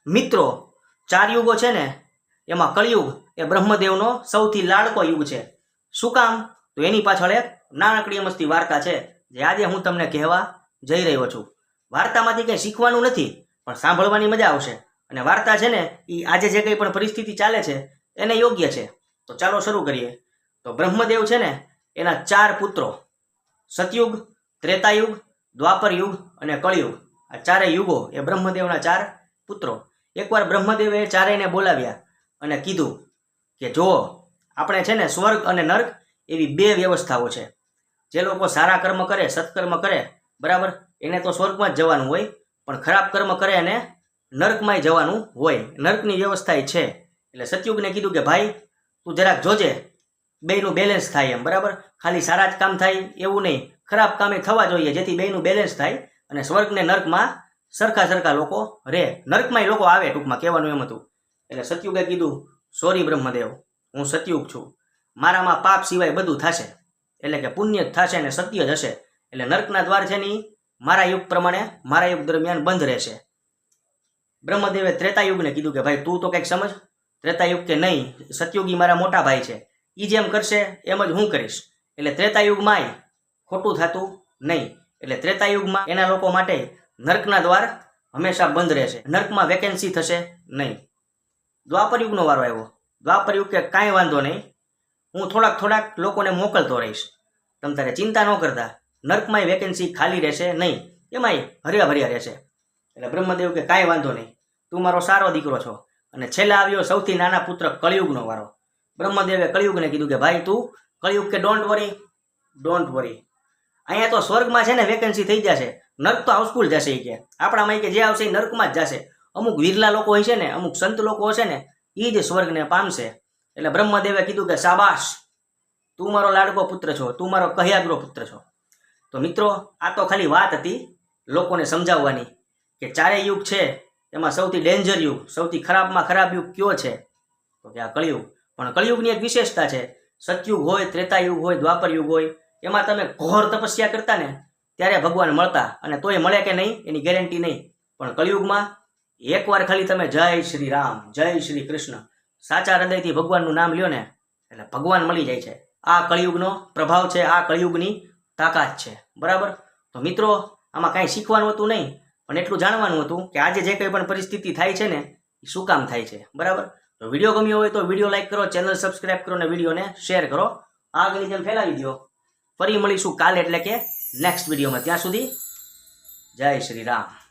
મિત્રો ચાર યુગો છે ને એમાં કળિયુગ એ બ્રહ્મદેવનો સૌથી લાડકો યુગ છે। શું કામ? તો એની પાછળ એક નાનકડી મસ્તી વાર્તા છે જે આજે હું તમને કહેવા જઈ રહ્યો છું। વાર્તામાંથી કંઈ શીખવાનું નથી પણ સાંભળવાની મજા આવશે અને વાર્તા છે ને એ આજે જે કંઈ પણ પરિસ્થિતિ ચાલે છે એને યોગ્ય છે। તો ચાલો શરૂ કરીએ। તો બ્રહ્મદેવ છે ને એના ચાર પુત્રો સતયુગ, ત્રેતાયુગ, દ્વાપર યુગ અને કળિયુગ, આ ચારેય યુગો એ બ્રહ્મદેવના ચાર પુત્રો। એકવાર બ્રહ્મદેવે ચારેયને બોલાવ્યા અને કીધું કે જો આપણે છે ને સ્વર્ગ અને નર્ક એવી બે વ્યવસ્થાઓ છે। જે લોકો સારા કર્મ કરે, સત્કર્મ કરે, બરાબર, એને તો સ્વર્ગમાં જ જવાનું હોય, પણ ખરાબ કર્મ કરે એને નર્કમાંય જવાનું હોય। નર્કની વ્યવસ્થા છે। એટલે સતયુગને કીધું કે ભાઈ તું જરાક જોજે બેયનું બેલેન્સ થાય એમ, બરાબર, ખાલી સારા જ કામ થાય એવું નહીં, ખરાબ કામે થવા જોઈએ જેથી બેયનું બેલેન્સ થાય અને સ્વર્ગ ને નર્કમાં સરખા સરખા લોકો રહે, નર્કમાંય લોકો આવે, ટૂંકમાં કહેવાનું એમ હતું। એટલે સતયુગે કીધું સોરી બ્રહ્મદેવ, હું સતયુગ છું, મારામાં પાપ સિવાય બધું થશે, એટલે કે પુણ્ય જ થશે ને સત્ય જ હશે, એટલે નર્કના દ્વાર છે ને મારા યુગ પ્રમાણે મારા યુગ દરમિયાન બંધ રહેશે। બ્રહ્મદેવે ત્રેતાયુગને કીધું કે ભાઈ તું તો કંઈક સમજ। ત્રેતાયુગ કે નહીં, સતયુગી મારા મોટા ભાઈ છે, એ જેમ કરશે એમ જ હું કરીશ, એટલે ત્રેતાયુગમાંય ખોટું થતું નહીં, એટલે ત્રેતાયુગમાં એના લોકો માટે નર્કના દ્વાર હંમેશા બંધ રહેશે, નર્કમાં વેકેન્સી થશે નહીં। દ્વાપર યુગનો વારો આવ્યો। દ્વાપર યુગ કે કાંઈ વાંધો નહીં, હું થોડાક લોકોને મોકલતો રહીશ, તમ તારે ચિંતા ન કરતા, નર્કમાંય વેકેન્સી ખાલી રહેશે નહીં, એમાંય હર્યા ભર્યા રહેશે। એટલે બ્રહ્મદેવ કે કાંઈ વાંધો નહીં, તું મારો સારો દીકરો છો। અને છેલ્લા આવ્યો સૌથી નાના પુત્ર કળિયુગનો વારો। બ્રહ્મદેવે કળિયુગને કીધું કે ભાઈ તું કળિયુગ કે ડોન્ટ વરી, અહીંયા તો સ્વર્ગમાં છે ને વેકેન્સી થઈ જશે, નર્ક તો હાઉસફુલ જશે એ કે, આપણામાં કે જે આવશે એ નર્કમાં જ જશે, અમુક વિરલા લોકો હોય છે ને, અમુક સંત લોકો હશે ને એ જ સ્વર્ગને પામશે। એટલે બ્રહ્મદેવે કીધું કે શાબાશ, તું મારો લાડકો પુત્ર છો, તું મારો કહ્યાગ્રો પુત્ર છો। તો મિત્રો આ તો ખાલી વાત હતી લોકોને સમજાવવાની કે ચારેય યુગ છે એમાં સૌથી ડેન્જર યુગ, સૌથી ખરાબમાં ખરાબ યુગ કયો છે, તો કે આ કળિયુગ। પણ કળિયુગની એક વિશેષતા છે, સતયુગ હોય, ત્રેતાયુગ હોય, દ્વાપર યુગ હોય, એમાં તમે ઘોર તપસ્યા કરતા ને ત્યારે ભગવાન મળતા, અને તોય મળે કે નહીં એની ગેરંટી નહીં, પણ કળિયુગમાં એકવાર ખાલી તમે જય શ્રી રામ, જય શ્રી કૃષ્ણ સાચા હૃદયથી ભગવાનનું નામ લ્યો ને એટલે ભગવાન મળી જાય છે। આ કળિયુગનો પ્રભાવ છે, આ કળિયુગની તાકાત છે, બરાબર। તો મિત્રો આમાં કાંઈ શીખવાનું હતું નહીં, પણ એટલું જાણવાનું હતું કે આજે જે કંઈ પણ પરિસ્થિતિ થાય છે ને એ શું કામ થાય છે, બરાબર। તો વિડીયો ગમ્યો હોય તો વિડીયો લાઈક કરો, ચેનલ સબસ્ક્રાઈબ કરો અને વિડીયોને શેર કરો, આગળની જેમ ફેલાવી દો। ફરી મળીશું કાલે એટલે કે નેક્સ્ટ વિડીયોમાં, ત્યાં સુધી જય શ્રી રામ।